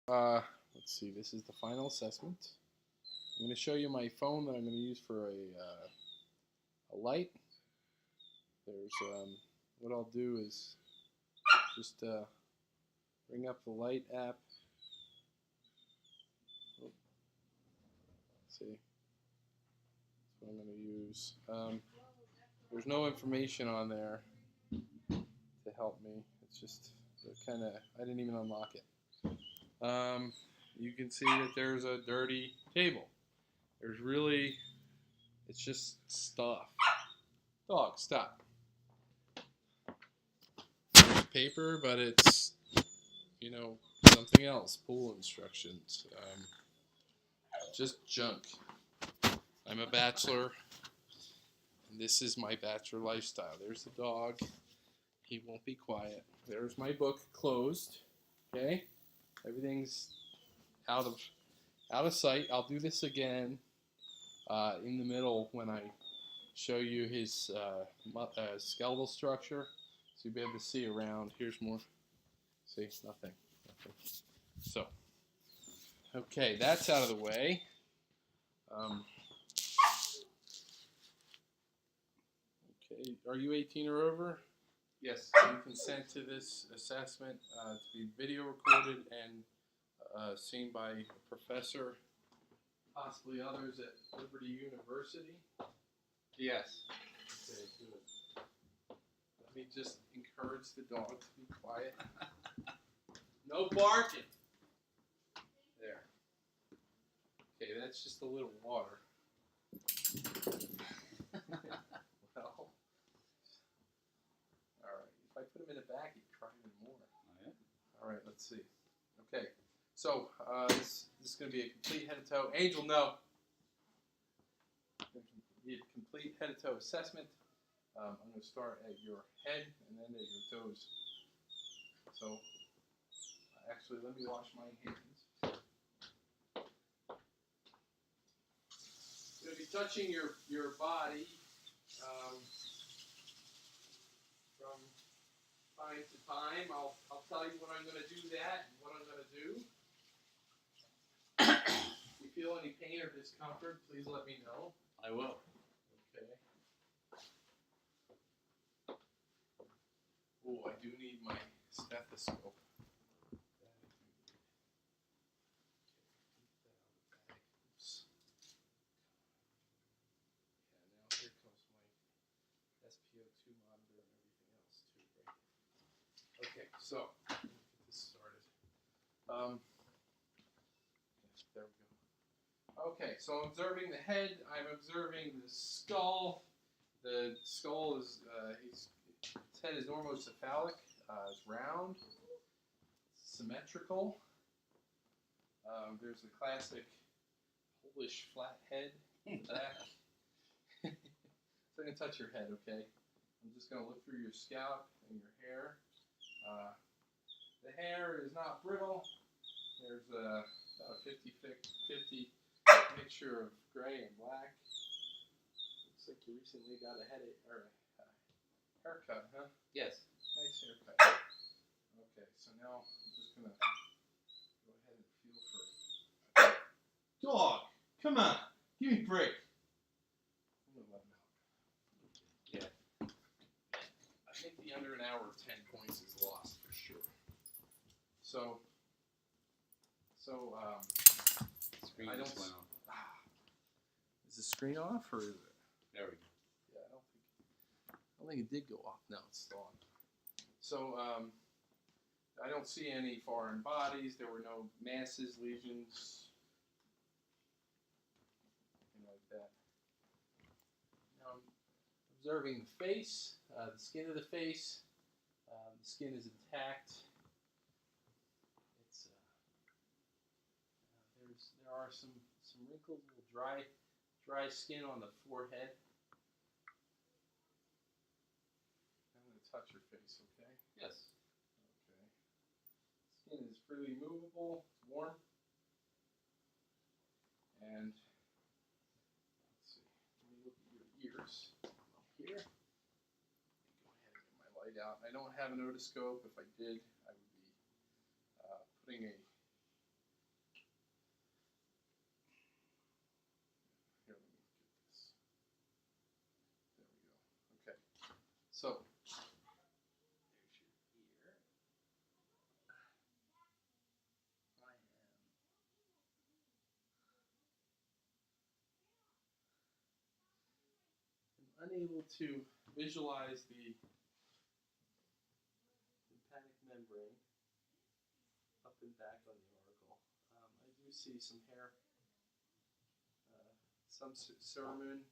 Let's see. This is the final assessment. I'm going to show you my phone that I'm going to use for a light. There's what I'll do is just bring up the light app. Oh, see, that's what I'm going to use. There's no information on there to help me. It's just kind of, I didn't even unlock it. You can see that there's a dirty table. There's really, it's just stuff. Dog, stop. There's paper, but it's, something else. Pool instructions. Just junk. I'm a bachelor, and this is my bachelor lifestyle. There's the dog. He won't be quiet. There's my book closed. Okay? Everything's out of sight. I'll do this again in the middle when I show you his skeletal structure, so you'll be able to see around. Here's more. See, nothing. So, okay, that's out of the way. Okay, are you 18 or over? Yes. You consent to this assessment to be video recorded and seen by a professor, possibly others at Liberty University? Yes. Okay, good. Let me just encourage the dog to be quiet. No barking. There. Okay, that's just a little water. Well, all right. If I put him in the back, he'd cry even more. Oh, yeah? All right, let's see. Okay, so this is going to be a complete head to toe. Angel, no. Be a complete head to toe assessment. I'm going to start at your head and then at your toes. So, actually, let me wash my hands. I'm going to be touching your body from time to time. I'll tell you when I'm going to do that and what I'm going to do. If you feel any pain or discomfort, please let me know. I will. Okay. Oh, I do need my stethoscope. Oops. Yeah, now here comes my SpO2 monitor and everything else too, right? Okay, so let me get this started. There we go. Okay, so I'm observing the head. I'm observing the skull. The skull is his head is normocephalic. It's round, symmetrical. There's the classic Polish flat head in the back. So I'm going to touch your head, okay? I'm just going to look through your scalp and your hair. The hair is not brittle. There's about a 50-50 mixture of gray and black. Looks like you recently got a haircut, huh? Yes. Nice haircut. Okay, so now I'm just going to go ahead and feel for... Dog! Come on! Give me a break! I'm going to let him out. Yeah. I think the under an hour of 10 points is lost for sure. So Screen I don't. just went off. Is the screen off or is it? There we go. Yeah, I don't think it did go off. No, it's still on. So I don't see any foreign bodies. There were no masses, lesions, anything like that. Now I'm observing the face, the skin of the face. The skin is intact. It's there are some wrinkles, little dry skin on the forehead. I'm going to touch your face, okay? Yes. Okay. Skin is freely movable. It's warm. And let's see. Let me look at your ears. Up here. Go ahead and get my light out. I don't have an otoscope. If I did, I would be putting a So there's your ear. I'm unable to visualize the tympanic membrane up and back on the auricle. I do see some hair, some cerumen.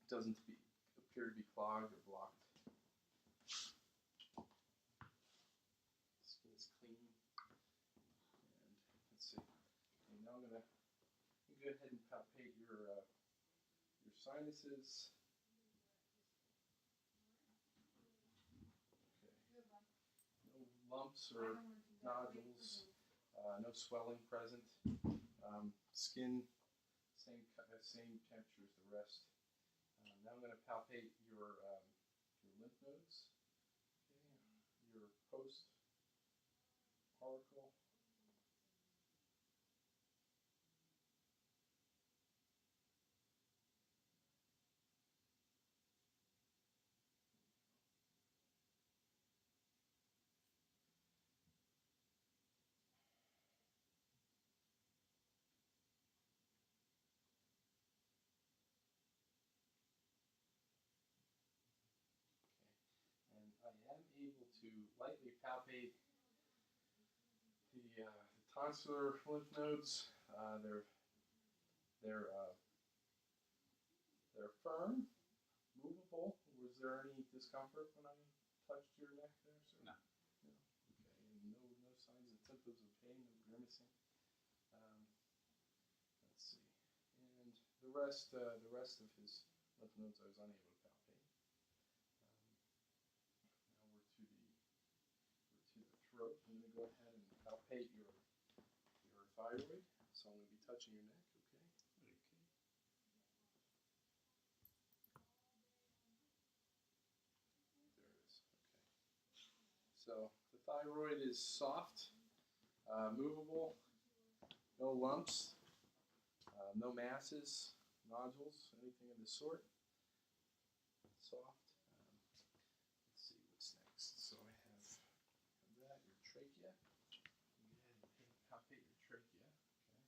Doesn't appear to be clogged or blocked. Skin is clean. And let's see. Okay, now I'm gonna go ahead and palpate your sinuses. Okay. No lumps or nodules. No swelling present. Skin same temperature as the rest. Now I'm going to palpate your lymph nodes, okay, your post auricle. And I am able to lightly palpate the tonsillar lymph nodes. They're firm, movable. Was there any discomfort when I touched your neck there, sir? No. No. Okay. And no signs and symptoms of pain, no grimacing. Let's see. And the rest of his lymph nodes I was unable to palpate. Now we're to the throat. I'm going to go ahead and palpate your thyroid. So I'm going to be touching your neck, okay? Okay. There it is, okay. So the thyroid is soft, movable, no lumps, no masses, nodules, anything of the sort. Soft. Let's see what's next. So I have that, your trachea. Go ahead and palpate your trachea. Okay.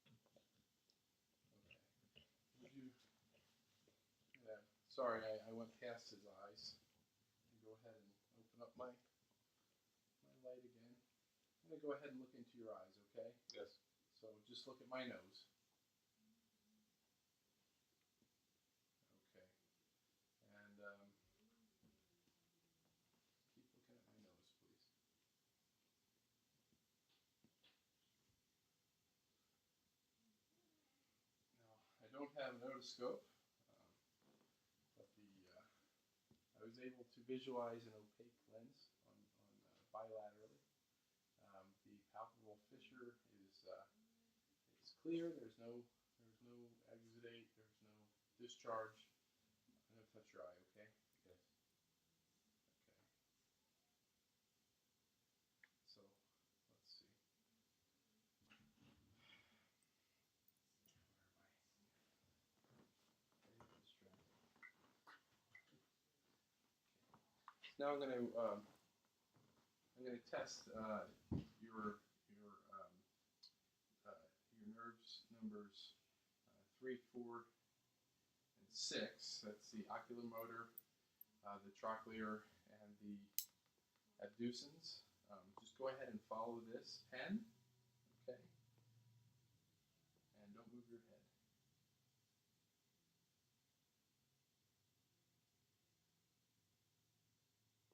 That's your thyroid. Okay. Would you? Sorry, I went past his eyes. Go ahead and open up my light again. I'm going to go ahead and look into your eyes, okay? Yes. So just look at my nose. Okay. And keep looking at my nose, please. Now, I don't have an otoscope, but I was able to visualize an opaque lens on bilaterally. The palpable fissure is clear. There's no exudate. There's no discharge. I'm going to touch your eye, okay? Yes. Okay. So, let's see. Where am I? Very distracted. Okay. Now I'm going to test your nerves numbers 3, 4, and 6. That's the oculomotor, the trochlear, and the abducens. Just go ahead and follow this pen, okay? And don't move your head.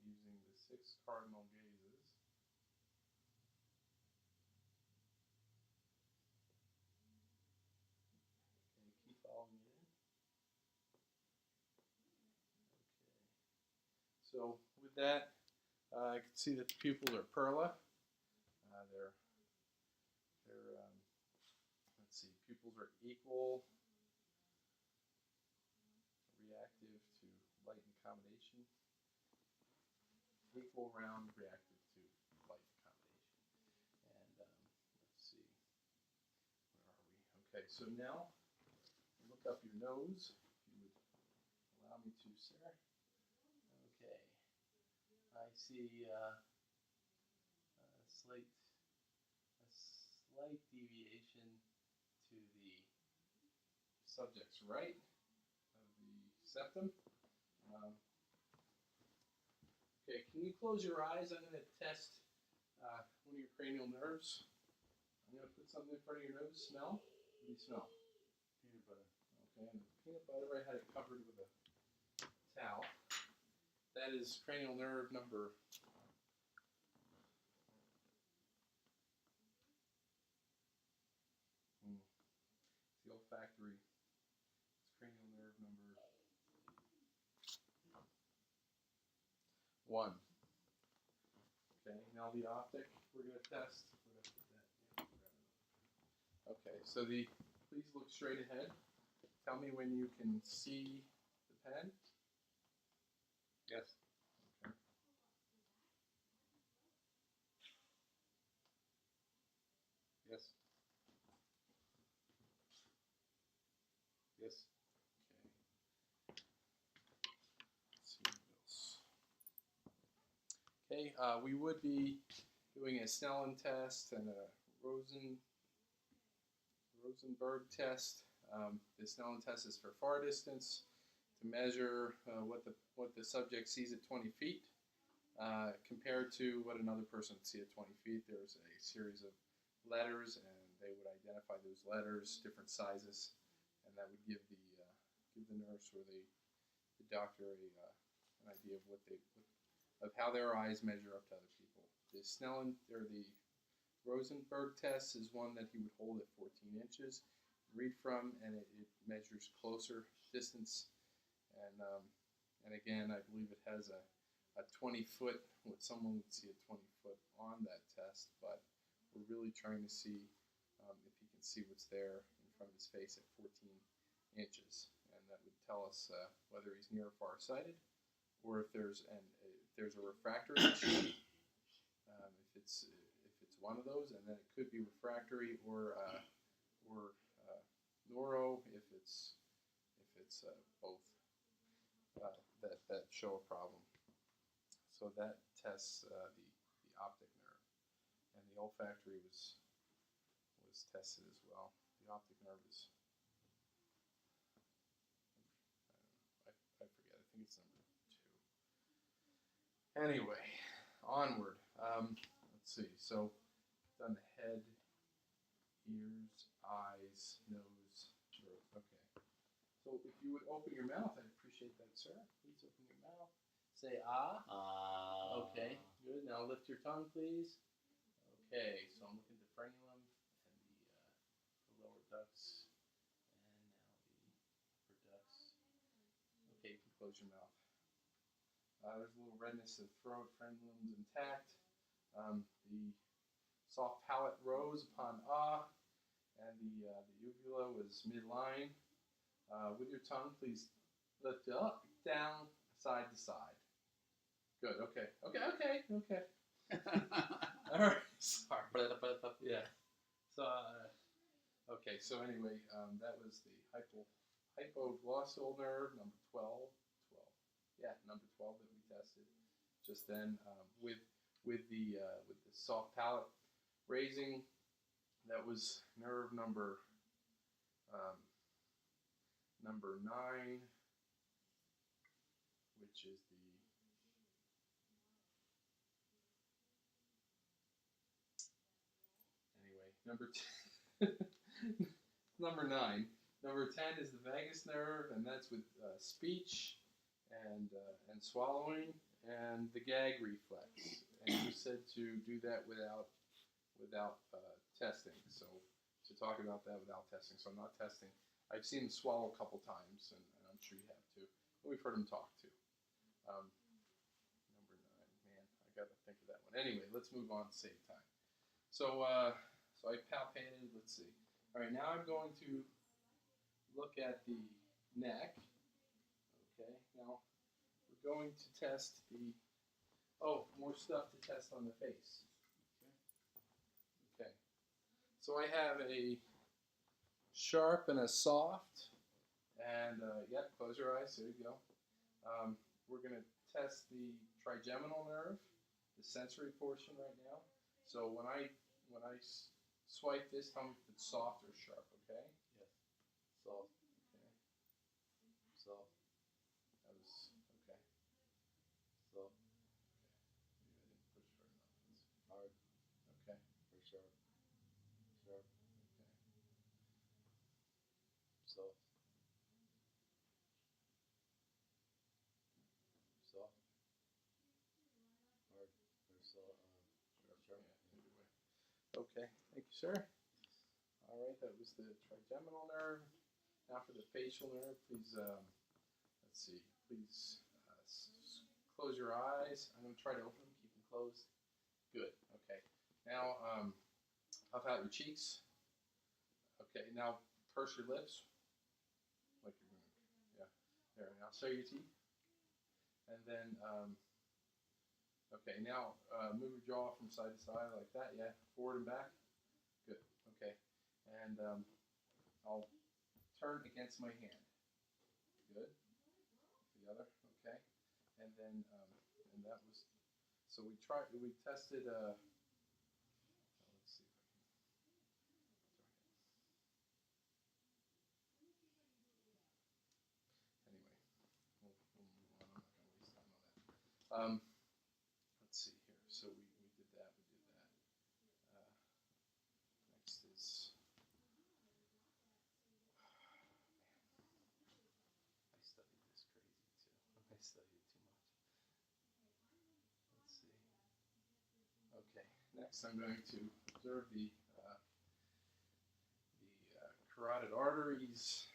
Using the 6 cardinal gazes. Okay, keep following it in. Okay. So with that, I can see that the pupils are perla. Let's see, pupils are equal, reactive to light and full round reactive to light accommodation. And let's see, where are we? Okay, so now look up your nose, if you would allow me to, sir. Okay, I see a slight deviation to the subject's right of the septum. Okay, can you close your eyes? I'm going to test one of your cranial nerves. I'm going to put something in front of your nose. Smell. What do you smell? Peanut butter. Okay, and the peanut butter, I had it covered with a towel. That is cranial nerve number. It's the olfactory. It's cranial nerve number 1. Okay, now the optic we're going to test. We're going to put that in. Okay, so please look straight ahead. Tell me when you can see the pen. Yes. Okay. Yes. Yes. Okay. Let's see what else. Okay, we would be doing a Snellen test and a Rosenberg test. The Snellen test is for far distance to measure what the subject sees at 20 feet compared to what another person would see at 20 feet. There's a series of letters, and they would identify those letters, different sizes, and that would give the nurse or the doctor an idea of how their eyes measure up to other people. The Snellen or the Rosenberg test is one that he would hold at 14 inches, read from, and it measures closer distance. And again, I believe it has a 20-foot, what someone would see a 20-foot on that test, but we're really trying to see if he can see what's there in front of his face at 14 inches. And that would tell us whether he's near or far-sighted, or if there's a refractory issue. If it's one of those, and then it could be refractory or neuro if it's both that show a problem. So that tests the optic nerve, and the olfactory was tested as well. The optic nerve is I forget. I think it's number 2. Anyway, onward. Let's see. So done the head, ears, eyes, nose, throat. Okay. So if you would open your mouth, I'd appreciate that, sir. Please open your mouth. Say ah. Okay, good. Now lift your tongue, please. Okay, so I'm looking at the frenulum and the lower ducts, and now the upper ducts. Okay, you can close your mouth. There's a little redness in the throat. Frenulum's intact. The soft palate rose upon ah, and the uvula was midline. With your tongue, please lift it up, down, side to side. Good. Okay. All right. Sorry. Yeah. So, okay. So anyway, that was the hypoglossal nerve, number 12. Yeah, number 12 that we tested just then. With the soft palate raising, that was nerve number 9, which is number 9. Number 10 is the vagus nerve, and that's with speech and swallowing and the gag reflex. And you said to do that without testing. So to talk about that without testing. So I'm not testing. I've seen him swallow a couple times, and I'm sure you have too. And we've heard him talk too. Number 9, man, I got to think of that one. Anyway, let's move on to save time. So I palpated. Let's see. All right, now I'm going to look at the neck. Okay, now we're going to test the. Oh, more stuff to test on the face. Okay. So I have a sharp and a soft, and yep, close your eyes. There you go. We're gonna test the trigeminal nerve, the sensory portion right now. So when I swipe this, tell me if it's soft or sharp. Okay. Yes. Soft. Okay. Soft. That was okay. Soft. Maybe I didn't push hard enough. Hard. Okay. Or sharp. Sharp. Okay. Soft. Soft. Hard. Or soft. Sharp. Yeah, either way. Okay. Thank you, sir. All right. That was the trigeminal nerve. Now for the facial nerve, please. Let's see. Please close your eyes. I'm going to try to open them. Keep them closed. Good. Okay. Now, puff out your cheeks. Okay. Now, purse your lips. Like you're going to. Yeah. There. Now, show your teeth. And then, okay. Now, move your jaw from side to side like that. Yeah. Forward and back. Good. Okay. And I'll turn against my hand. Good. The other. Okay. And then, and that was. So we tested. Let's see if I can. Anyway, we'll move on. I'm not going to waste time on that. Let's see here. So we did that. We did that. Next is. I studied this crazy too. I studied too much. Let's see. Okay. Next, I'm going to observe the carotid arteries.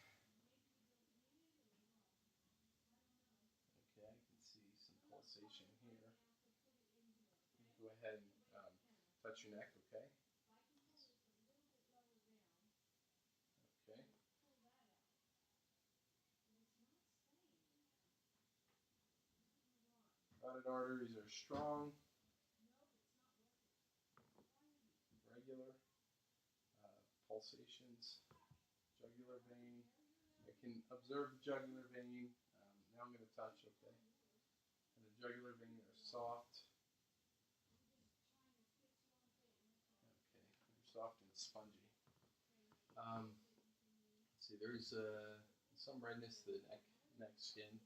Okay, I can see some pulsation here. Go ahead and touch your neck, okay? Okay. Carotid arteries are strong, regular pulsations, jugular vein. I can observe the jugular vein. Now I'm going to touch, okay? And the jugular vein are soft. Okay, they're soft and spongy. Let's see, there's some redness to the neck skin.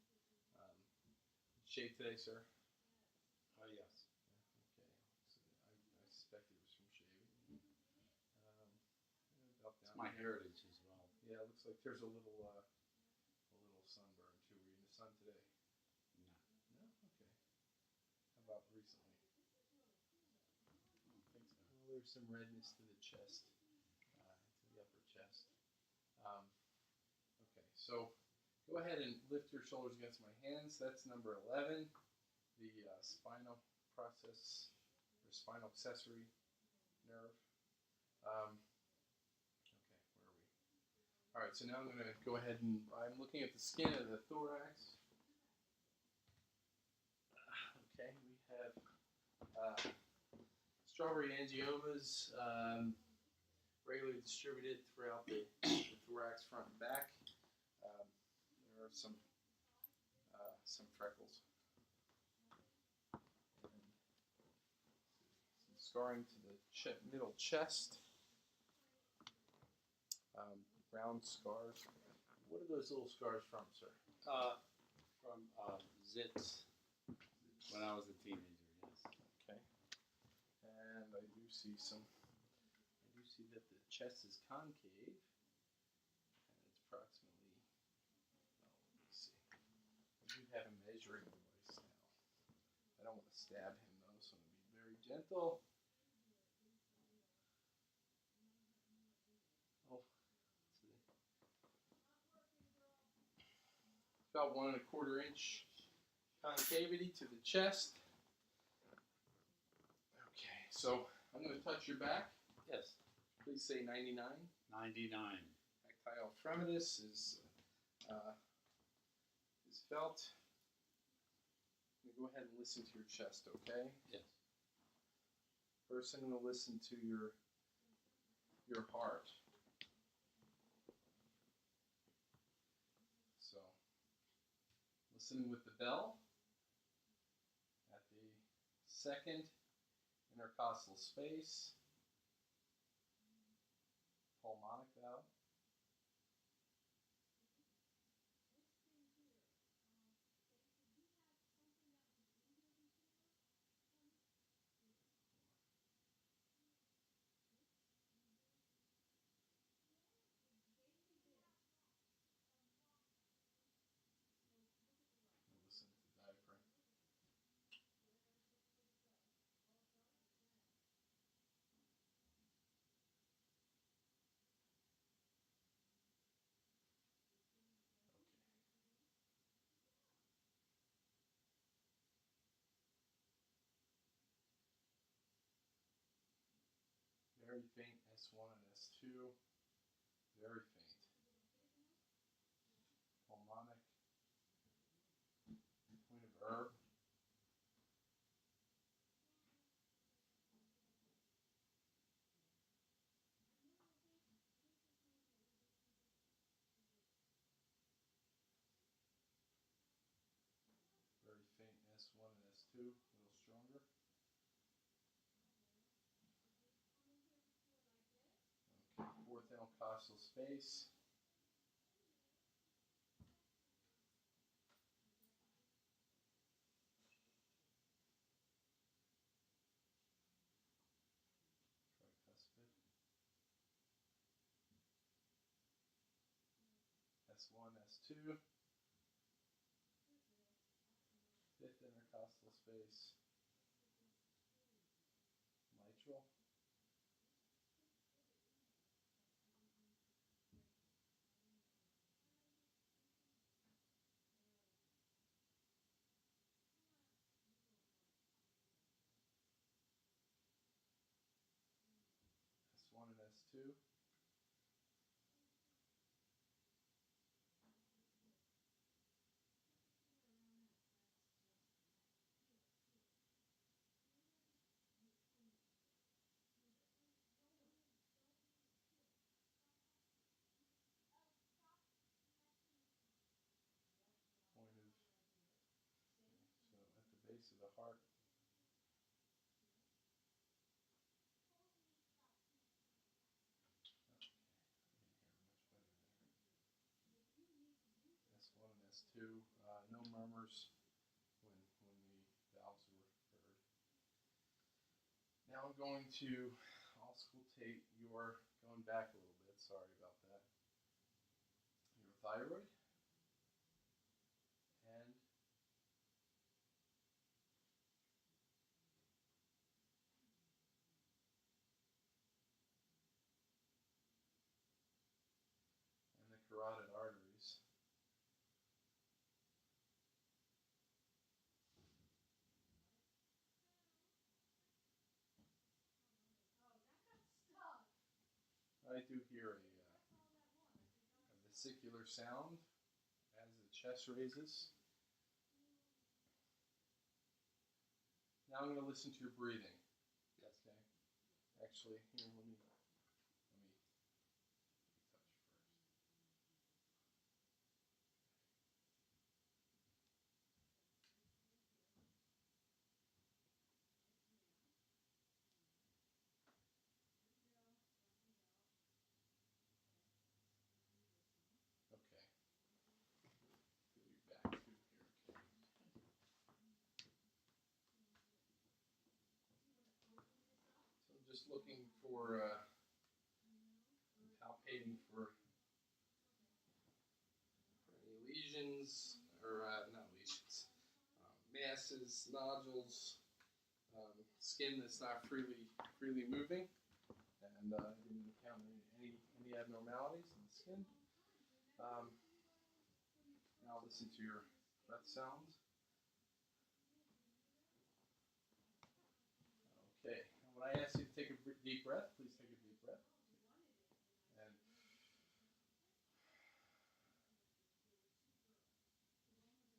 Shaved today, sir? Oh, yes. Okay, so I suspect it was from shaving. About It's down my here. heritage as well. Yeah, it looks like there's a little sunburn too. Were you in the sun today? No. No? Okay. How about recently? I don't think so. Well, there's some redness to the chest, to the upper chest. Okay, so go ahead and lift your shoulders against my hands. That's number 11, the spinal process or spinal accessory nerve. Okay, where are we? All right, so now I'm going to go ahead and I'm looking at the skin of the thorax. Okay, we have strawberry angiomas regularly distributed throughout the thorax, front and back. There are some freckles. And some scarring to the middle chest. Round scars. What are those little scars from, sir? From zits when I was a teenager, yes. Okay. And I do see that the chest is concave. And it's approximately, let me see. I do have a measuring device now. I don't want to stab him though, so I'm going to be very gentle. Oh, let's see. About 1¼ inch concavity to the chest. Okay, so I'm going to touch your back. Yes. Please say 99. 99. Tactile fremitus is felt. I'm gonna go ahead and listen to your chest, okay? Yes. First, I'm gonna listen to your heart. So, listening with the bell at the second intercostal space, pulmonic valve. Listen to the diaphragm. Very faint S1 and S2. Very faint. Pulmonic. Point of herb. Very faint S1 and S2. A little stronger. Okay, fourth intercostal space. Tricuspid. S1, S2. Fifth intercostal space. Mitral. S1 and S2. Point of, so at the base of the heart. Okay, I can hear much better there. S1 and S2. No murmurs when the valves were heard. Now I'm going to auscultate your, going back a little bit, sorry about that, your thyroid and the carotid arteries. I do hear a vesicular sound as the chest raises. Now I'm going to listen to your breathing. Yes. Okay. Actually, here, let me touch first. Okay. Feel your back too here. Okay. So I'm just looking for palpating for any lesions, or not lesions, masses, nodules, skin that's not freely moving, and didn't encounter any abnormalities in the skin. Now listen to your breath sounds. Okay. And when I ask you to take a deep breath, please take a deep breath. And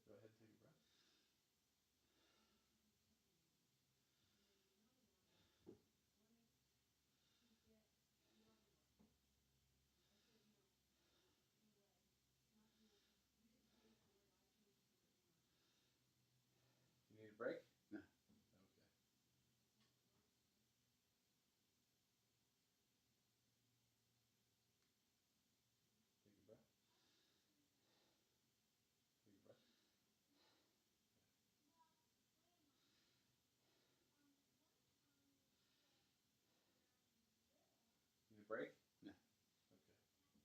go ahead and take a breath. break? No. Okay.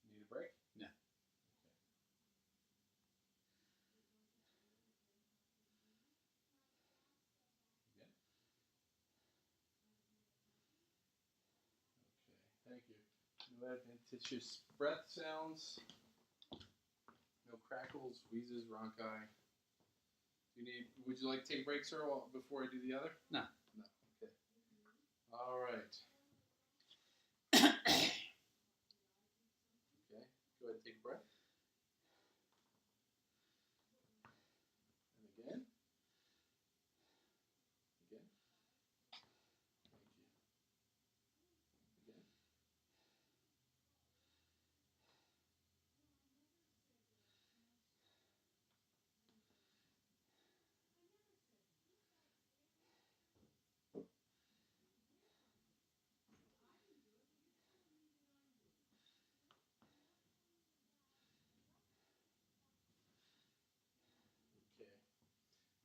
Need a break? No. Okay. Thank you. No adventitious breath sounds. No crackles, wheezes, rhonchi. Would you like to take a break, sir, before I do the other? No. No. Okay. All right. Okay. Go ahead and take a breath. And again. Again. Thank you. Again. Okay.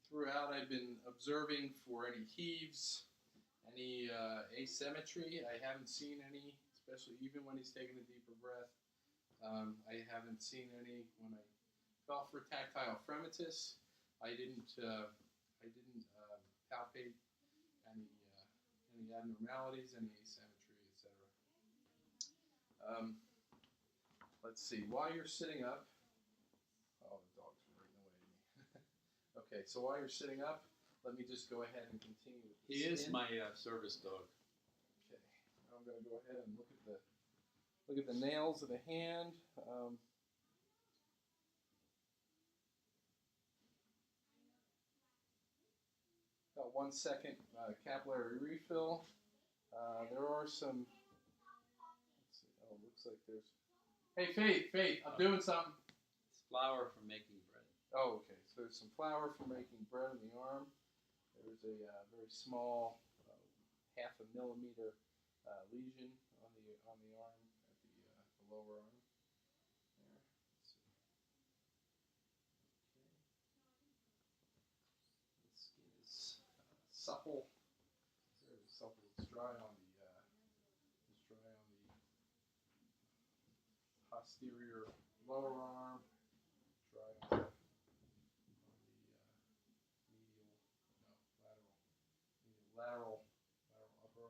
Throughout, I've been observing for any heaves, any asymmetry. I haven't seen any, especially even when he's taking a deeper breath. I haven't seen any when I felt for tactile fremitus. I didn't palpate any abnormalities, any asymmetry, etc. Let's see. While you're sitting up, oh, the dog's right in the way of me. Okay, so while you're sitting up, let me just go ahead and continue with the He is skin. my service dog. Okay, I'm going to go ahead and look at the nails of the hand. About 1 second capillary refill. There are some. Let's see. Oh, looks like there's. Hey, Faith, I'm doing something. It's flour for making bread. Oh, okay. So there's some flour for making bread in the arm. There's a very small, half a millimeter lesion on the arm at the lower arm. There. Let's see. Okay. The skin is supple. Very supple. It's dry on the posterior lower arm. Dry on the lateral upper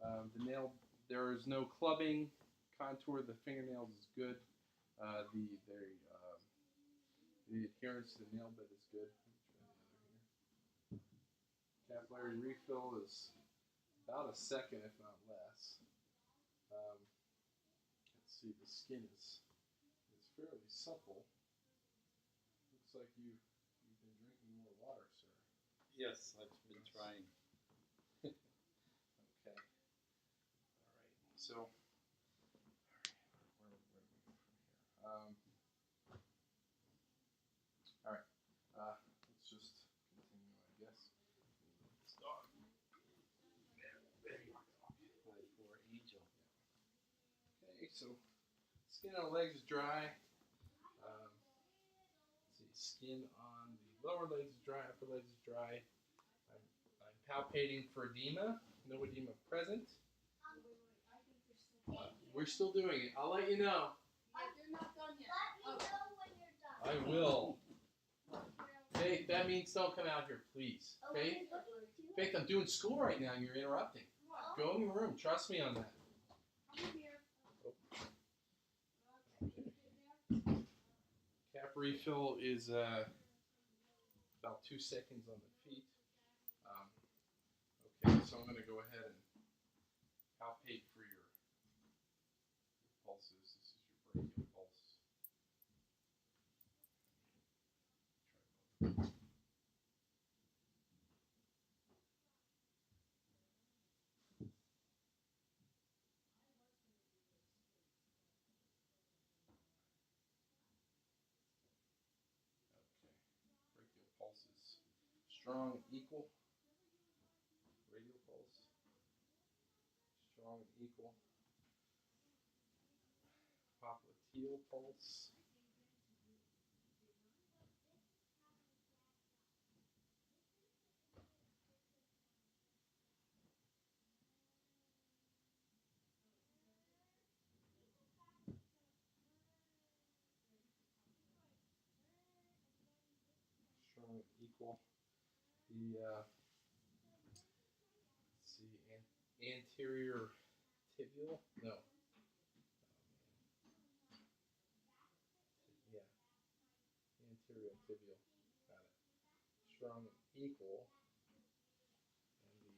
arm. The nail, there is no clubbing. Contour of the fingernails is good. The adherence to the nail bed is good. Capillary refill is about a second, if not less. Let's see, the skin is fairly supple. Looks like you've been drinking more water, sir. Yes, I've been trying. Okay. All right. So, where are we from here? All right. Let's just continue, I guess. This dog. There you are, dog. My poor angel. Okay, so skin on the legs is dry. Let's see, skin on the lower legs is dry, upper legs is dry. I'm palpating for edema. No edema present. We're still doing it. I'll let you know. You're not done yet. Let me know when you're done. I will. Faith, that means don't come out here, please. Faith, Okay, what do you do? Faith, I'm doing school right now and you're interrupting. Go in your room. Trust me on that. I'm here. Cap refill is about 2 seconds on the feet. Okay, so I'm going to go ahead and palpate for your pulses. This is your brachial pulse. Okay, brachial pulse is strong, equal. Radial pulse, strong and equal. Popliteal pulse. Strong and equal. The let's see, anterior tibial? No. Yeah, anterior tibial. Got it. Strong and equal. And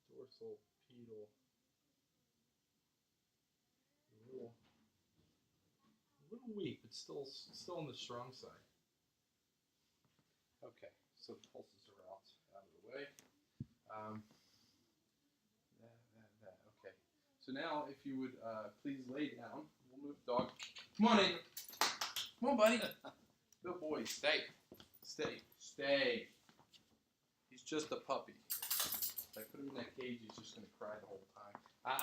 the dorsal pedal. A little weak, but still on the strong side. Okay, so the pulses are out of the way. Okay. So now, if you would please lay down, we'll move the dog. Come on in. Come on, buddy. Good boy. Stay. He's just a puppy. If I put him in that cage, he's just gonna cry the whole time. Okay.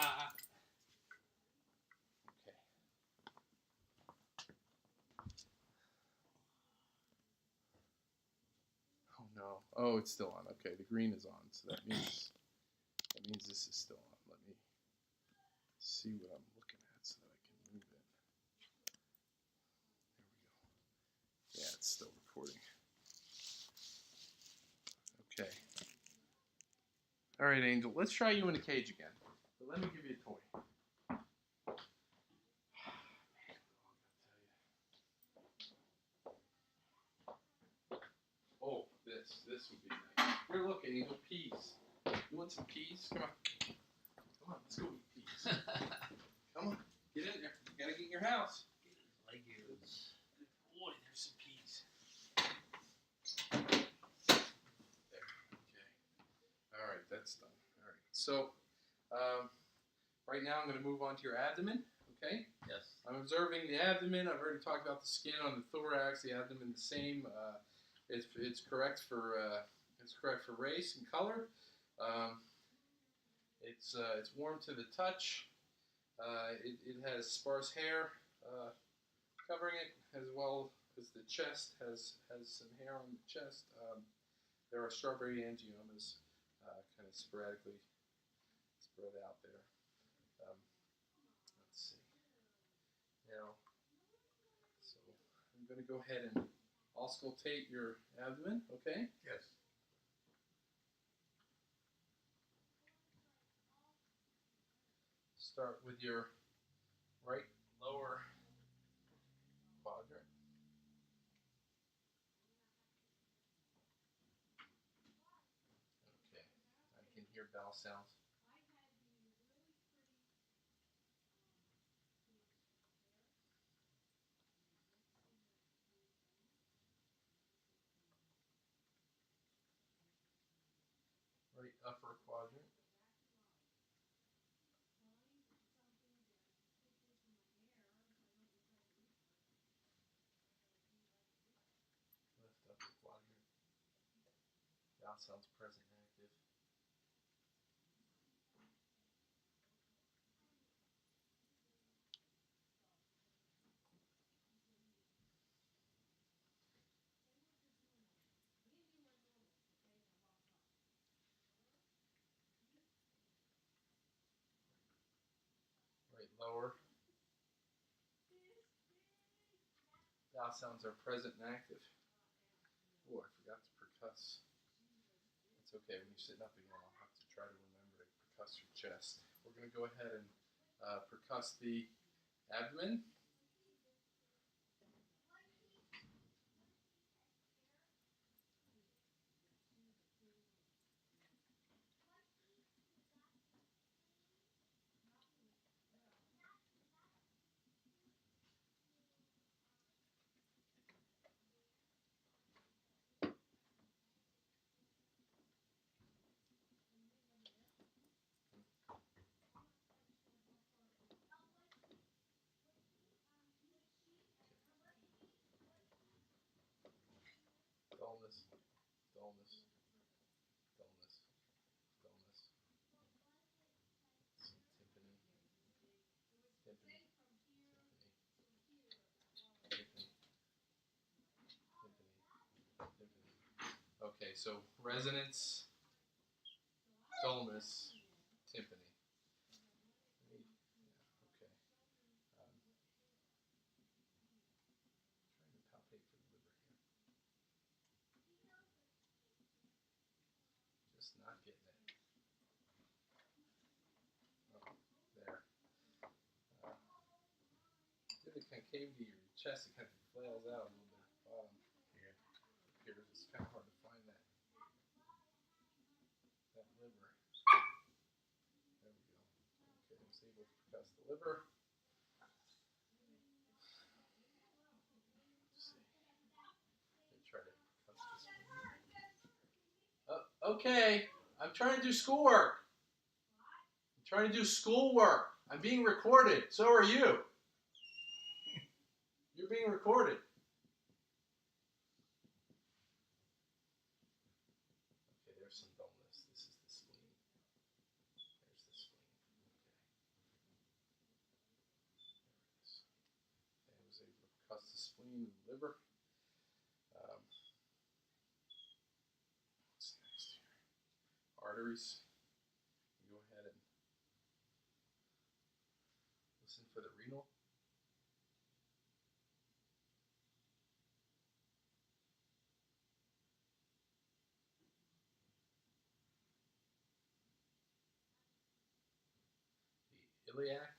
Oh no. Oh, it's still on. Okay, the green is on, so that means this is still on. Let me see what I'm looking at so that I can move it. There we go. Yeah, it's still recording. Okay. All right, Angel. Let's try you in a cage again. But let me give you a toy. Oh, this would be nice. We're looking, Angel. Peas. You want some peas? Come on. Come on, let's go eat peas. Come on, get in there. You gotta get in your house. Legos. Boy, there's some peas. There. Okay. All right, that's done. All right. So, right now I'm going to move on to your abdomen. Okay. Yes. I'm observing the abdomen. I've already talked about the skin on the thorax. The abdomen the same. It's correct for race and color. It's warm to the touch. It has sparse hair covering it, as well as the chest has some hair on the chest. There are strawberry angiomas kind of sporadically spread out there. Let's see. Now, so I'm going to go ahead and auscultate your abdomen, okay? Yes. Start with your right lower quadrant. Okay, I can hear bowel sounds. Right upper quadrant. Left upper quadrant. Bowel sounds present and active. Right lower. Bowel sounds are present and active. Oh, I forgot to percuss. It's okay, when you're sitting up again, I'll have to try to remember to percuss your chest. We're going to go ahead and percuss the abdomen. Dullness, dullness, dullness, dullness. so resonance, dullness, tympany. Okay. Trying to palpate for the liver here. Just not getting it. Oh, there. Do the concavity of your chest, it kind of flails out a little bit at the bottom here. It appears it's kind of hard to find that liver. There we go. Okay, I was able to percuss the liver. Let's see. Let me try to percuss this one. Okay, I'm trying to do schoolwork. I'm trying to do schoolwork. I'm being recorded. So are you. You're being recorded. Okay, there's some dullness. This is the spleen. There's the spleen. Okay. There it is. Okay, I was able to percuss the spleen and the liver. What's next here? Arteries. Go ahead and listen for the renal. The iliac.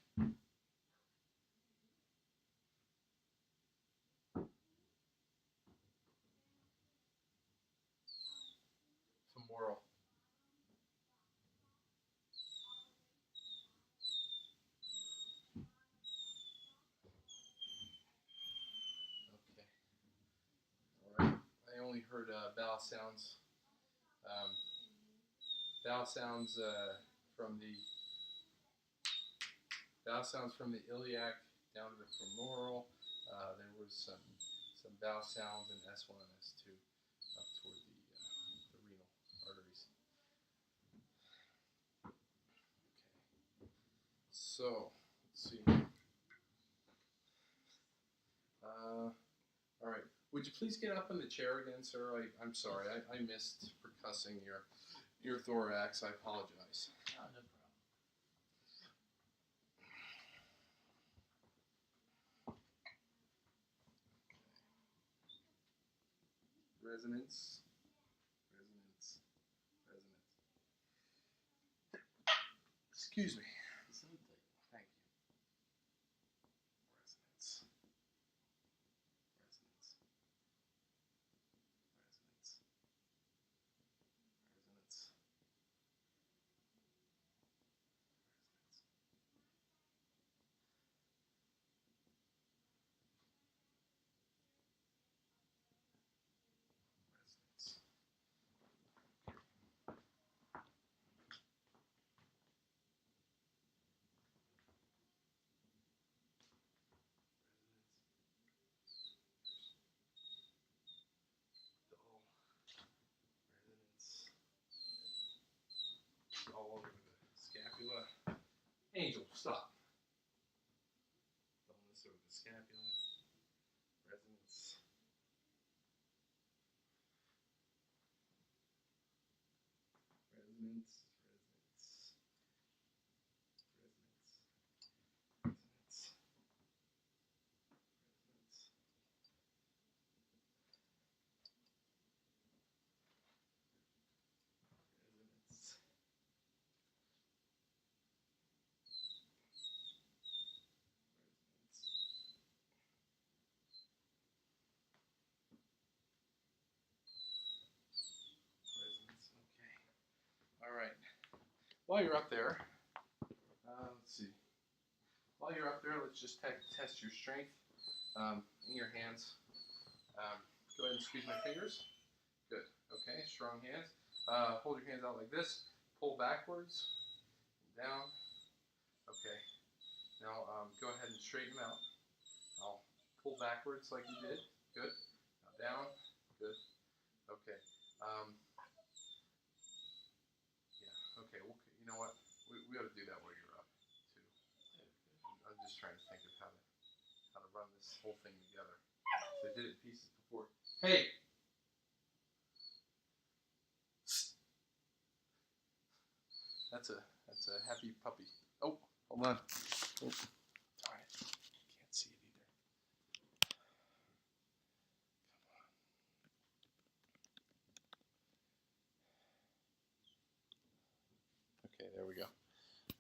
Femoral. Okay. All right. I only heard vowel sounds. Vowel sounds from the iliac down to the femoral. There was some vowel sounds in S1 and S2 up toward the renal arteries. Okay. So let's see. All right. Would you please get up in the chair again, sir? I'm sorry. I missed percussing your thorax. I apologize. No problem. Resonance, resonance, resonance. Excuse me. Thank you. Resonance, resonance, resonance, resonance, resonance. Resonance. Dull. Resonance. All over the scapula. Angel, stop. Dullness over the scapula. Resonance. Resonance. Resonance. Resonance. Resonance. Resonance. Resonance. Resonance. Okay. All right. While you're up there, let's see. While you're up there, let's just test your strength in your hands. Go ahead and squeeze my fingers. Good. Okay. Strong hands. Hold your hands out like this. Pull backwards. Down. Okay. Now go ahead and straighten them out. I'll pull backwards like you did. Good. Now down. Good. Okay. Yeah. Okay. Well, you know what? We ought to do that while you're up too. I'm just trying to think of how to run this whole thing together. So I did it in pieces before. Hey. That's a happy puppy. Oh, hold on. Oh, darn it. Can't see it either. Okay, there we go.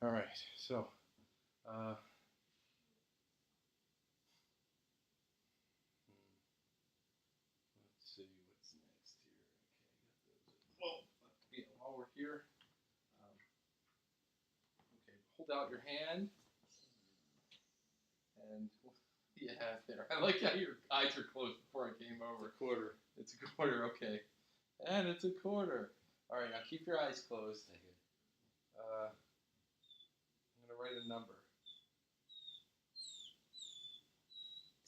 All right, so let's see what's next here. Okay, got those. Well, yeah, while we're here, okay, hold out your hand, and what do you have there? I like how your eyes are closed before I came over. Quarter. It's a quarter, okay, and it's a quarter. All right, now keep your eyes closed. Thank you. I'm gonna write a number.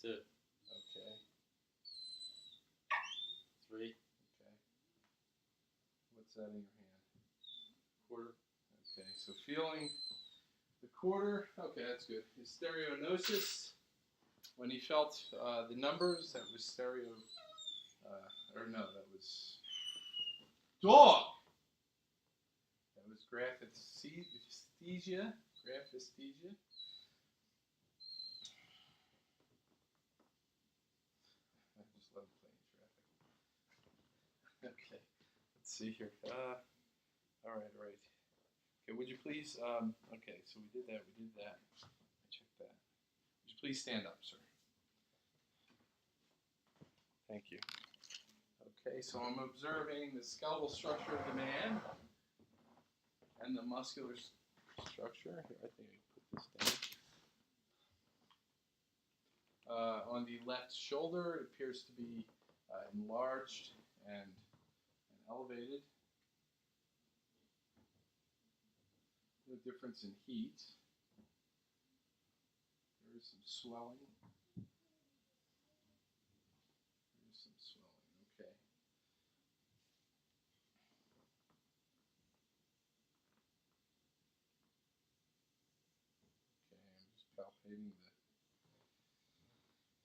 2, Okay. 3, Okay. What's that in your hand? quarter. Okay, so feeling the quarter. Okay, that's good. His stereognosis. When he felt the numbers, that was stereo. Or no, that was dog. That was graphesthesia. Graphesthesia. I just love playing traffic. Okay, let's see here. All right. Okay, would you please? Okay, so we did that. I checked that. Would you please stand up, sir? Thank you. Okay, so I'm observing the skeletal structure of the man and the muscular structure. Here, I think I put this down. On the left shoulder, it appears to be enlarged and elevated. No difference in heat. There is some swelling. Okay. Okay, I'm just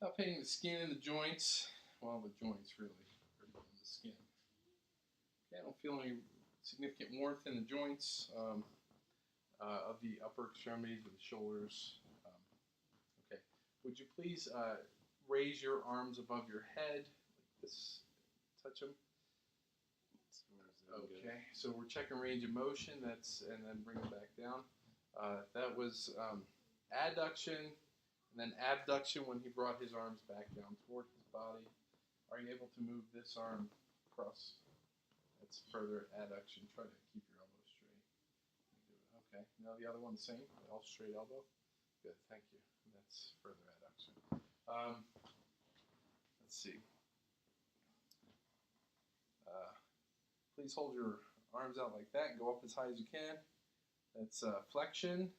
palpating the skin and the joints. Well, the joints really, and the skin. Okay, I don't feel any significant warmth in the joints of the upper extremities of the shoulders. Okay, would you please raise your arms above your head like this? Touch them. Okay, so we're checking range of motion. And then bring it back down. That was adduction, and then abduction when he brought his arms back down toward his body. Are you able to move this arm across? That's further adduction. Try to keep your elbow straight. Okay, now the other one the same. All straight elbow. Good, thank you. That's further adduction. Let's see. Please hold your arms out like that and go up as high as you can. That's flexion,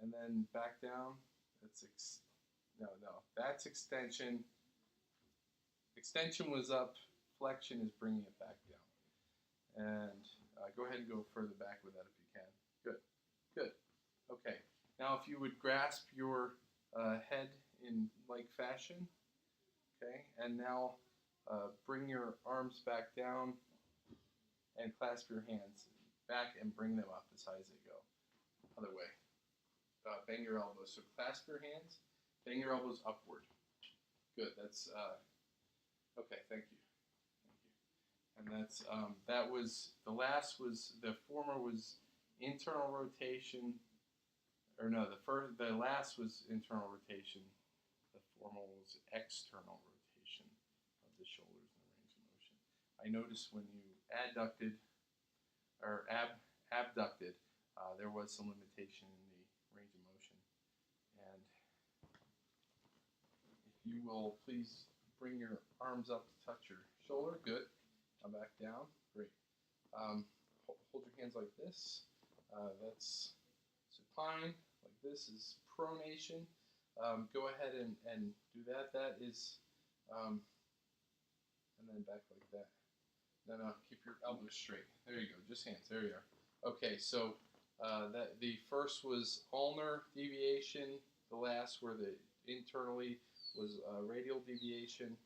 and then back down. That's that's extension. Extension was up. Flexion is bringing it back down. And go ahead and go further back with that if you can. Good. Okay. Now if you would grasp your head in like fashion. Okay. And now bring your arms back down and clasp your hands back and bring them up as high as they go. Other way. Bang your elbows. So clasp your hands, bang your elbows upward. Good. That's okay. Thank you. And that's that was the last was the former was internal rotation, or no, the last was internal rotation. The former was external rotation of the shoulders and the range of motion. I noticed when you adducted or abducted, there was some limitation in the range of motion. And if you will please bring your arms up to touch your shoulder. Good. Come back down. Great. Hold your hands like this. That's supine. Like this is pronation. Go ahead and do that. That is, and then back like that. No, keep your elbows straight. There you go. Just hands. There you are. Okay, so that the first was ulnar deviation. The last were the internally was radial deviation.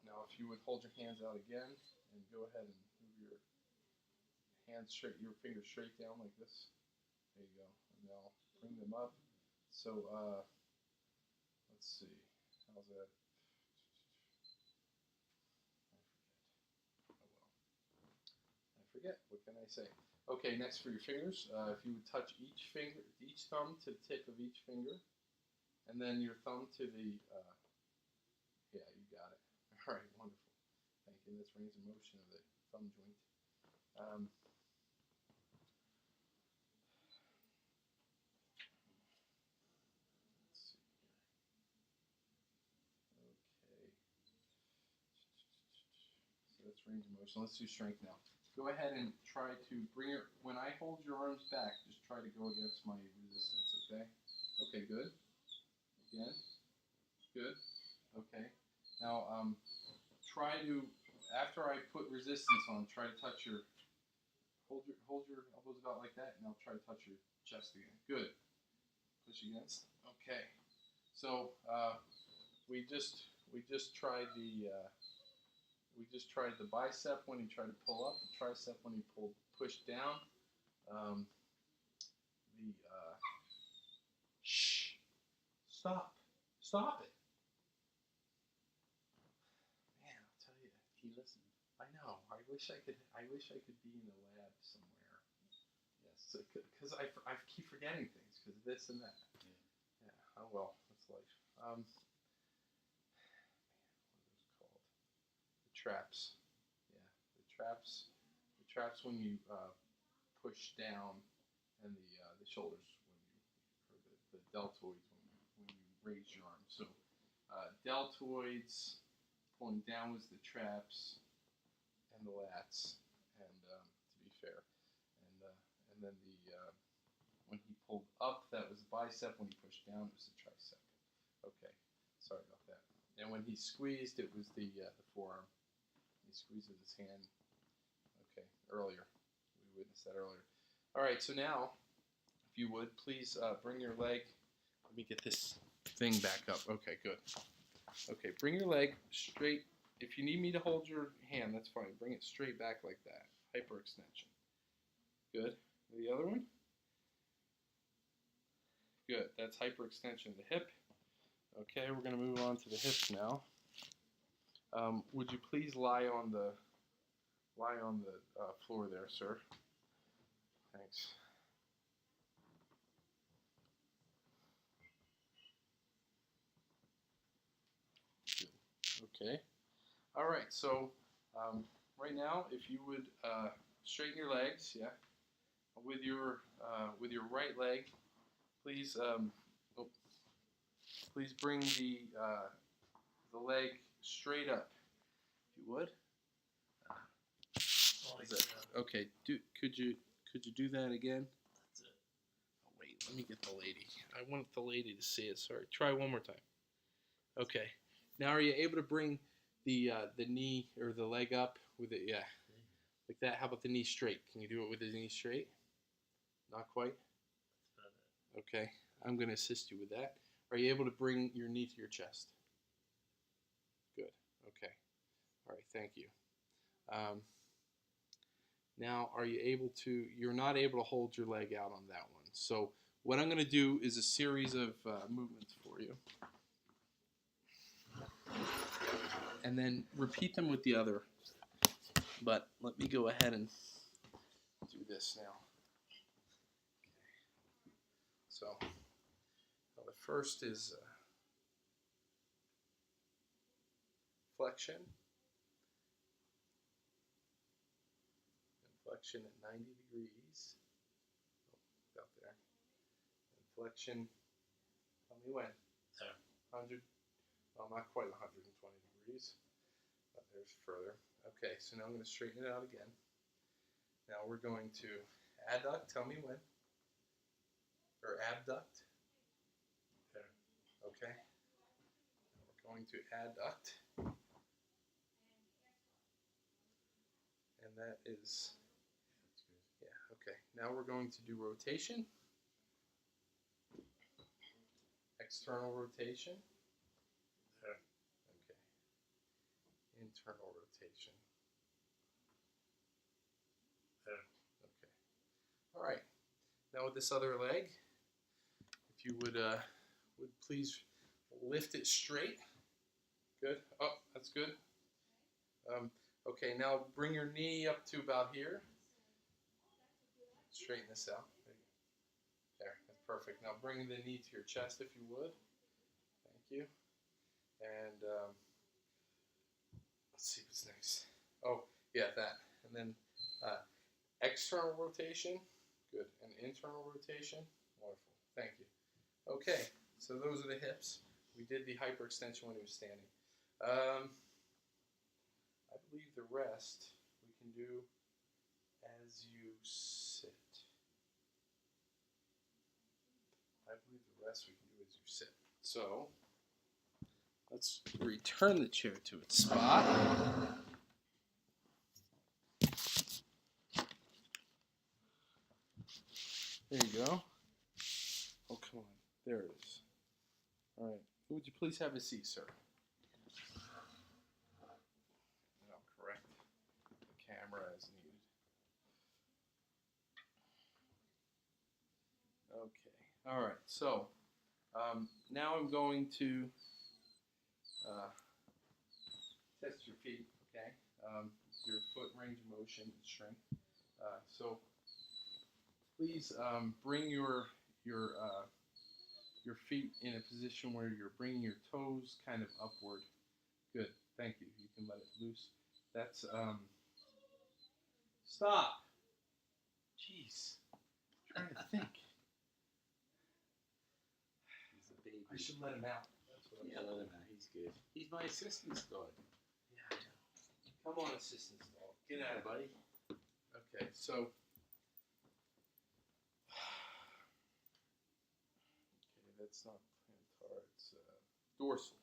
Now, if you would hold your hands out again and go ahead and move your hands straight, your fingers straight down like this. There you go. And now bring them up. So, let's see. How's that? I forget. What can I say? Okay, next for your fingers. If you would touch each finger, each thumb to the tip of each finger, and then your thumb to the, yeah, you got it. All right, wonderful. Thank you. That's range of motion of the thumb joint. Let's see here. Okay. So that's range of motion. Let's do strength now. Go ahead and try to bring your, when I hold your arms back, just try to go against my resistance, okay? Okay, good. Again. Good. Okay. Now, try to, after I put resistance on, try to touch your, hold your elbows about like that, and I'll try to touch your chest again. Good. Push against. Okay. So, we just tried the bicep when he tried to pull up, the tricep when he pushed down. Shh, stop it. Man, I'll tell you, He listened. I know. I wish I could be in the lab somewhere. Yes, because I keep forgetting things because of this and that. Yeah. Oh well, that's life. Man, what are those called? The traps. Yeah, the traps. The traps when you push down, and the shoulders when you, or the deltoids when you raise your arm. So deltoids, pulling down was the traps, and the lats, and to be fair, and then when he pulled up, that was the bicep. When he pushed down, it was the tricep. Okay, sorry about that. And when he squeezed, it was the forearm. He squeezed with his hand. Okay, earlier. We witnessed that earlier. All right, so now, if you would, please bring your leg. Let me get this thing back up. Okay, good. Okay, bring your leg straight. If you need me to hold your hand, that's fine. Bring it straight back like that. Hyperextension. Good. The other one? Good. That's hyperextension of the hip. Okay, we're going to move on to the hips now. Would you please lie on the floor there, sir? Thanks. Good. Okay. All right. So right now, if you would straighten your legs, yeah, with your right leg, please please bring the leg straight up, if you would. Is that, okay. Could you do that again? That's it. Oh, wait, let me get the lady. I want the lady to see it. Sorry. Try one more time. Okay. Now, are you able to bring the knee or the leg up with it? Yeah, like that. How about the knee straight? Can you do it with the knee straight? Not quite. That's about it. Okay. I'm going to assist you with that. Are you able to bring your knee to your chest? Good. Okay. All right. Thank you. Now, are you able to? You're not able to hold your leg out on that one. So what I'm going to do is a series of movements for you. And then repeat them with the other. But let me go ahead and do this now. Okay. So the first is flexion. Inflection at 90 degrees. Oh, about there. Inflection, tell me when. There. 100, well, not quite 120 degrees, but there's further. Okay, so now I'm going to straighten it out again. Now we're going to adduct, tell me when. Or abduct. There. Okay. Now we're going to adduct. And that is, That's good. yeah, okay. Now we're going to do rotation. External rotation. There. Okay. Internal rotation. There. Now with this other leg, if you would please lift it straight. Good. Oh, that's good. Okay, now bring your knee up to about here. Straighten this out. There, that's perfect. Now bring the knee to your chest if you would. Thank you. And let's see what's next. Oh, yeah, that. And then external rotation. Good. And internal rotation. Wonderful. Thank you. Okay, so those are the hips. We did the hyperextension when he was standing. I believe the rest we can do as you sit. I believe the rest we can do as you sit. So let's return the chair to its spot. There you go. Oh, come on. There it is. All right. Would you please have a seat, sir? And I'll correct the camera as needed. Okay. All right. So now I'm going to test your feet. Okay. Your foot range of motion and strength. So please bring your feet in a position where you're bringing your toes kind of upward. Good. Thank you. You can let it loose. That's stop. Jeez. I'm trying to think. He's a baby. I should let him out. That's what Yeah, let him out. He's good. He's my assistant dog. Yeah, I know. Come on, assistant dog. Get out of it, buddy. Okay, so. Okay, that's not plantar. It's dorsal.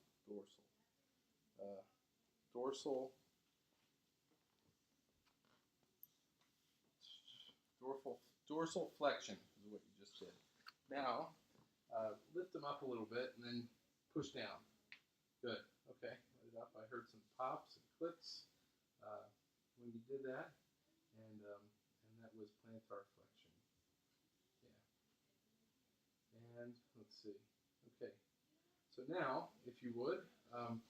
Dorsal flexion is what you just did. Now, lift them up a little bit and then push down. Good. Okay. Let it up. I heard some pops and clicks when you did that, and that was plantar flexion. Yeah. And let's see. Okay. So now, if you would,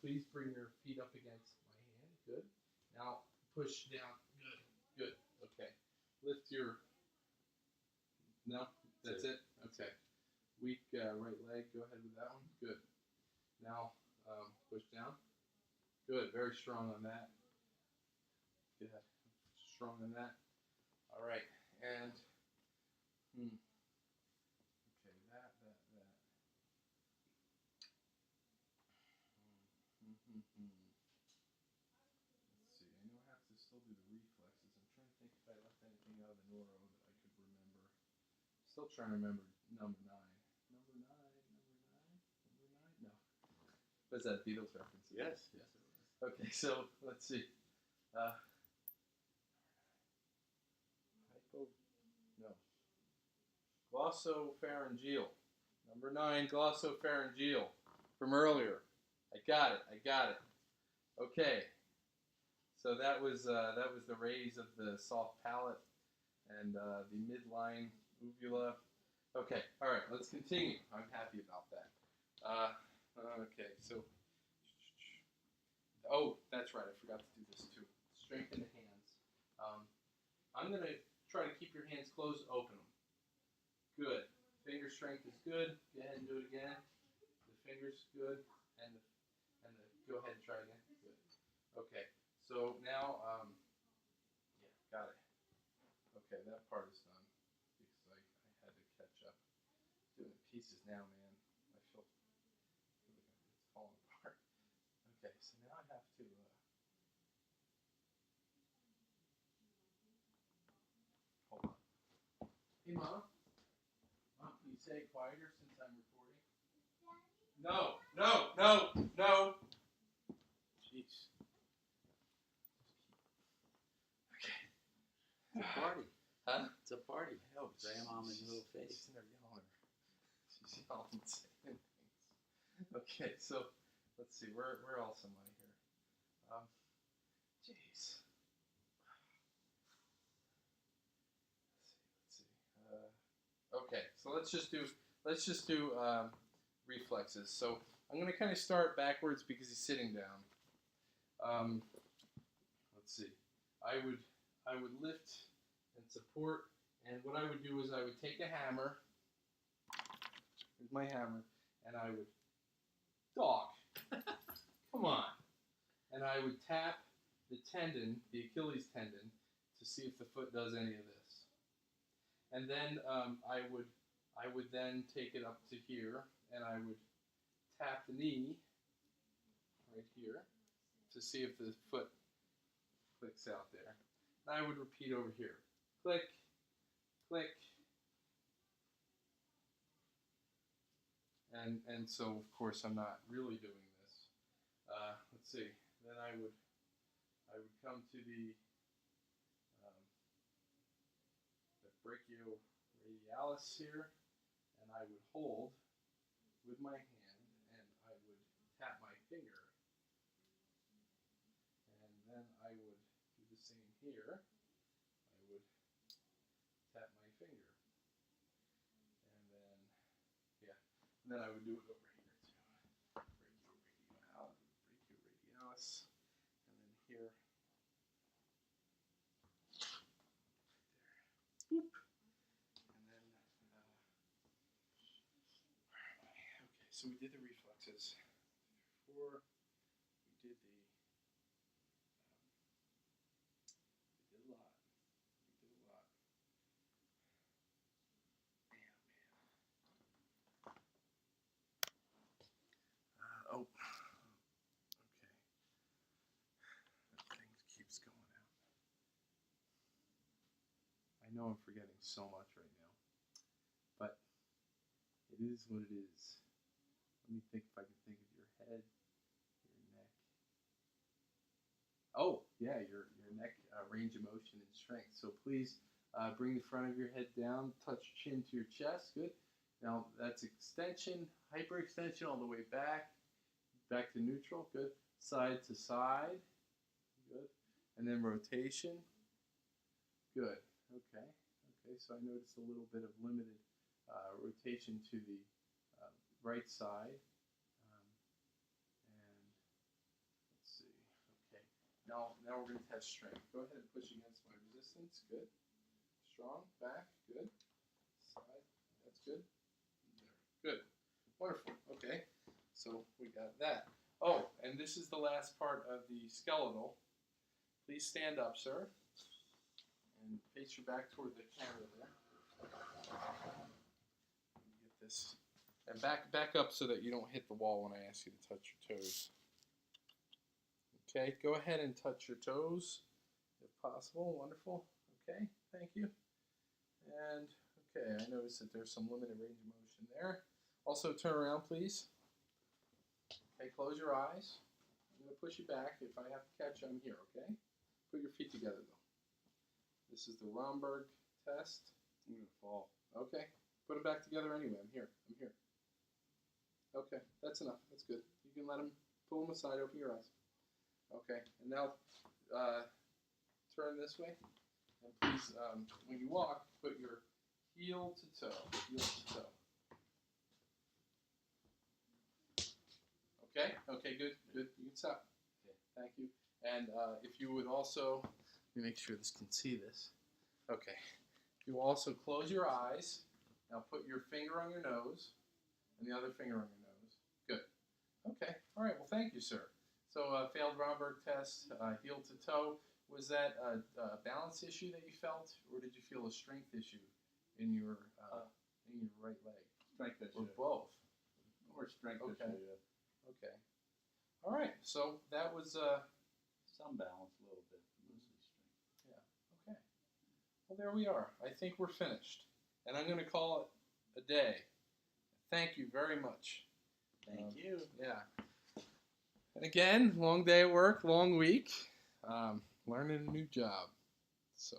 please bring your feet up against my hand. Good. Now push down. Good. Okay. Lift your. No, that's it. Okay. Weak right leg. Go ahead with that one. Good. Now push down. Good. Very strong on that. Good. Strong on that. All right. And okay, that. Let's see. I know I have to still do the reflexes. I'm trying to think if I left anything out of the neuro that I could remember. Still trying to remember number 9. Number 9. No. What's that, Beatles reference? Yes. Okay, so let's see. Glossopharyngeal. Number 9, glossopharyngeal. From earlier. I got it. Okay. So that was the raise of the soft palate and the midline uvula. Okay. All right. Let's continue. I'm happy about that. Okay. So. Oh, that's right. I forgot to do this too. Strengthen the hands. I'm gonna try to keep your hands closed. Open them. Good. Finger strength is good. Go ahead and do it again. The fingers good, and go ahead and try again. Good. Okay. So now, yeah, got it. Okay, that part is done because I had to catch up. Doing it pieces now, man. I feel like it's falling apart. Okay, so now I have to. Hold on. Hey, Mom. Mom, can you say it quieter since I'm recording? No. Jeez. Okay. It's a party. Huh? It's a party. Oh, Grandma in the little face. She's yelling. She's yelling saying things. Okay, so let's see. Where else am I here? Jeez. Let's see. let's just do reflexes. So I'm gonna kind of start backwards because he's sitting down. Let's see. I would lift and support, and what I would do is I would take a hammer. Here's my hammer, and I would dog. Come on. And I would tap the tendon, the Achilles tendon, to see if the foot does any of this. And then I would then take it up to here, and I would tap the knee right here to see if the foot clicks out there. And I would repeat over here. Click, click. And so, of course, I'm not really doing this. Let's see. Then I would come to the brachioradialis here, and I would hold with my hand, and I would tap my finger. And then I would do the same here. I would tap my finger. And then, yeah. And then I would do it over here too. Brachioradialis. And then here. Boop. And then, where am I? Okay, so we did the reflexes. Before we did the, we did a lot. We did a lot. Man, oh, okay. That thing keeps going out. I know I'm forgetting so much right now, but it is what it is. Let me think if I can think of your head, your neck. Oh, yeah, your neck range of motion and strength. So please bring the front of your head down, touch chin to your chest. Good. Now that's extension, hyperextension all the way back to neutral. Good. Side to side. Good. And then rotation. Good. Okay. Okay. So I noticed a little bit of limited rotation to the right side. And let's see. Okay. Now we're going to test strength. Go ahead and push against my resistance. Good. Strong. Back. Good. Side. That's good. There. Good. Wonderful. Okay. So we got that. Oh, and this is the last part of the skeletal. Please stand up, sir. And face your back toward the camera there. Let me get this. And back up so that you don't hit the wall when I ask you to touch your toes. Okay, go ahead and touch your toes if possible. Wonderful. Okay, thank you. And okay, I noticed that there's some limited range of motion there. Also turn around, please. Okay, close your eyes. I'm going to push you back. If I have to catch you, I'm here, okay? Put your feet together, though. This is the Romberg test. I'm going to fall. Okay. Put them back together anyway. I'm here. I'm here. Okay. That's enough. That's good. You can let them, pull them aside. Open your eyes. Okay. And now turn this way. And please, when you walk, put your heel to toe. Heel to toe. Okay? Okay, good. Good. You can stop. Okay. Thank you. And if you would also, let me make sure this can see this. Okay. You also close your eyes. Now put your finger on your nose and the other finger on your nose. Good. Okay. All right. Well, thank you, sir. So failed Romberg test, heel to toe. Was that a balance issue that you felt, or did you feel a strength issue in your right leg? Strength issue. Or both? Or strength Okay. issue, yeah. Okay. All right. So that was Some balance a little bit, mostly strength. yeah. Okay. Well, there we are. I think we're finished, and I'm going to call it a day. Thank you very much. Thank you. Yeah. And again, long day at work, long week, learning a new job. So.